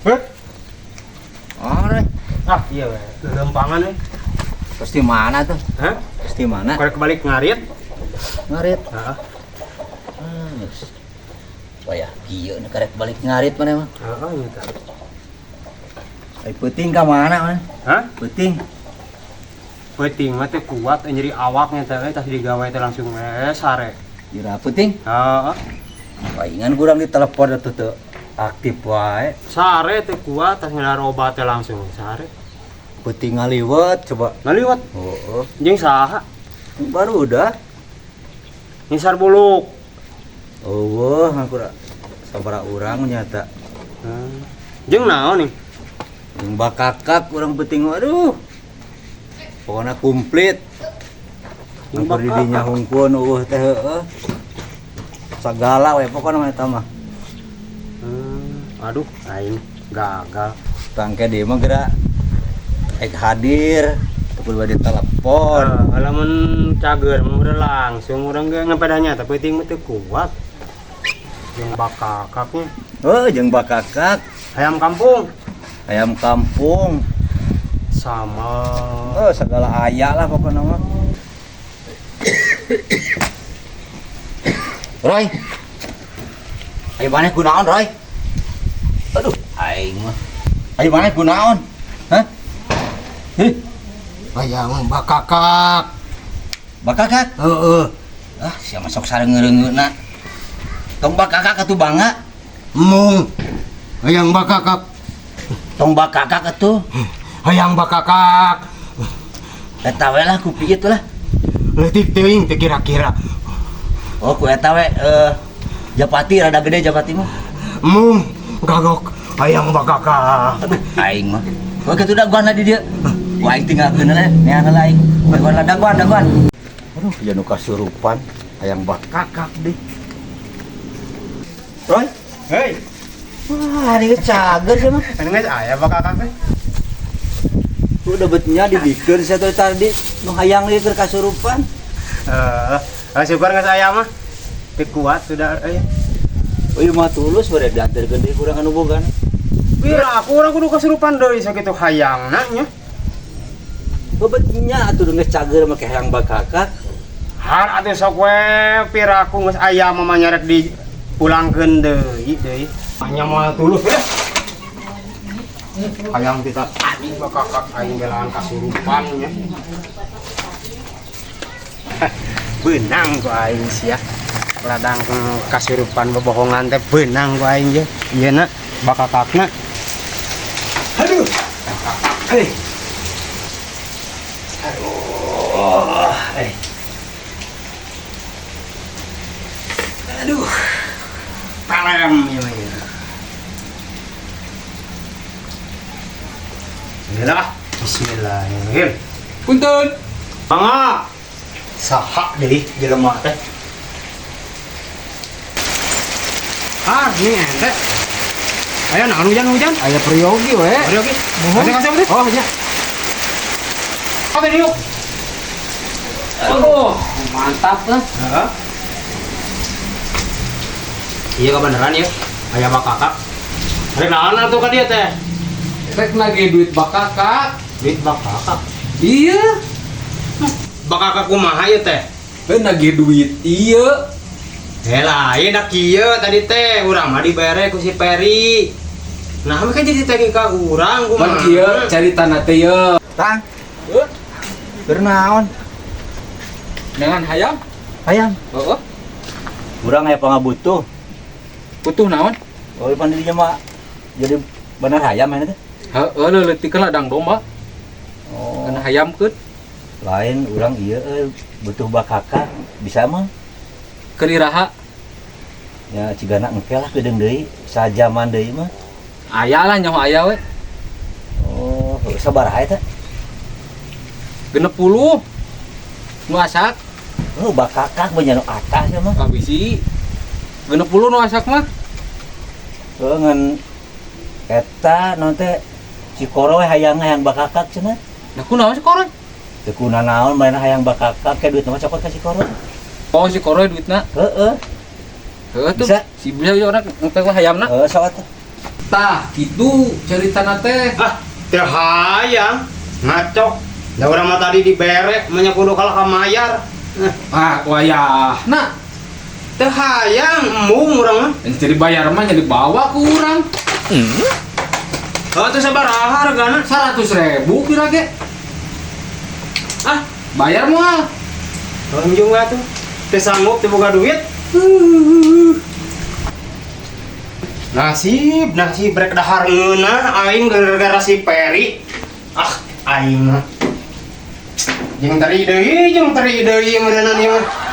Heh? Ore, Ah, iya we. Lempangan we. terus di mana tuh? Hah? Terus di mana? Korek kebalik ngarit. Ngarit. Heeh. Geus. Wah ya, kieu nih karek balik ngarit mana mah? Heeh, ieu tah. Ai peuting ka mana mana? Hah? Peuting. Peuting mah teh kuat nyeri awaknya teh tah digawe teh langsung sare. Dira peuting. Heeh. Paingan kurang ditelepon atuh teu aktif wae. Sare teh kuat tah ngedar obat teh langsung sare. Peuting ngaliwet coba. Ngaliwat Oh, jeung saha? baru udah. Ngisar buluk. Oh, ngakura sabaraha urang nyata. Jeung naon nih? Yang bakakak urang peuting aduh. Pokona komplit. Yang Angkur di dinya hungkun teh heueuh. Sagala we pokona mah eta mah. Aduh, aing gagal. Tangke dia mah geura hadir tukul bade telepon. Alamun cager mah udah langsung urang ge ngepedanya tapi ting mah teu kuat. Yang bakakaknya Oh, jeung bakakak, ayam kampung ayam kampung. sama Oh, segala aya lah pokona mah. Roy. Ayo maneh kunaon, Roy? Aduh, aing mah. Ayo maneh kunaon? Hah? Hih, ayam bakakak. bakakak? Heeh. Ah, sia masuk sareng-ngereungeuna. Tong bakakak atuh bangga. Mung ayam bakakak. Tong bakakak atuh. Ayam bakakak. Eta we lah ku piit lah. Leutik teuing teh kira-kira. Oh, ku eta we Japati rada gede Japati mah. Mung gagok ayam bakakak. Aduh, aing mah. Oh, kitu daguan di dieu. Wah, aing tinggalkeun we, neangan aing. Daguan daguan. Aduh, janu kasurupan ayam bakakak deh. Roy, Hei, wah, ini cager sih mah. anu geus ayam bakakak teh. Udah betnya dibikeun satu tadi, nu hayang lieu keur kasurupan. Syukur geus ayam mah. Teu kuat sudah Oh, ieu mah tulus bere dianterkeun deui kurang anu bogan. Pira aku urang kudu kasurupan deui sakitu hayangna nya. Bebetnya atuh geus cager make hayang bakakak. Har atuh sok we pira aku geus ayam mah nyarek dipulangkeun deui. Hanya moal tulus we. Hayang kita anjing bakakak aing belaan kasurupan nya. Benang ku aing sia. Ladang kasurupan bobohongan teh benang ku aing ge. Ieu na bakakakna. Aduh. Hei. Oh, Aduh. Palem ya mah. Bismillahirrahmanirrahim. Punten. Mangga. Saha deui jelema teh? Ah, ini ente. Ayo naon hujan-hujan? Aya periogi we. Ayo oke. Mohon. Kasih betul. Oh, nya. Oke yuk. Aduh, mantap lah. Heeh. Iya kebenaran ya. Aya bakakak. Rek naon atuh ka dieu teh? Rek nage duit bakakak. Duit bakakak. Iya. Bakakak kumaha ieu teh? Rek nage duit iya. Lain dak kieu tadi teh urang mah dibere ku si Peri. Nah, kan jadi teh ka urang Man kumaha? kieu carita na teh ye. Tang. Keur naon? Dengan hayam. Hayang. Heeh. Urang aya pangabutuh. Butuh naon? Oh, pan dinya mah jadi bener hayam aya teh. Heeh, leuleutikeun ladang domba. Oh, Kana hayamkeun. lain urang ieu butuh bakakak bisa mah. Keur iraha. Ya cigana engke lah kedeung deui, sajaman deui mah. Aya lah nyaho aya we. Oh, sabaraha eta? 60. Nu asak. Oh, bakakak banyak nu atas ya mah. Kabisi. 60 nu asak mah. Oh, ngan eta naon teh cikoro we hayang bakakak cenah. Nah kunaon sih koron? Teu kuna naon main hayang bakakak ke duit mah cokot ka cikoro. Oh si koro duitna. Heeh. Heeh tuh. Bisa. Si bisa orang ngepek lah hayamna. Heeh sok atuh. Tah, gitu cerita nate. Ah, teu hayang ngacok. Da urang mah tadi dibere nya kudu kalah ka mayar. Ah, wayah. Nah, Teu hayang embung urang mah. yang jadi bayar mah jadi bawa ke orang. Oh, teu sabaraha hargana? 100.000 kira ge. Ah, Bayar moal. tunjung lah tuh. Teu sanggup teu boga duit. Nasib rek dahar ngeunah aing gara-gara si Peri. Ah, aing mah. Jeung tari deui meuneunan ieu mah.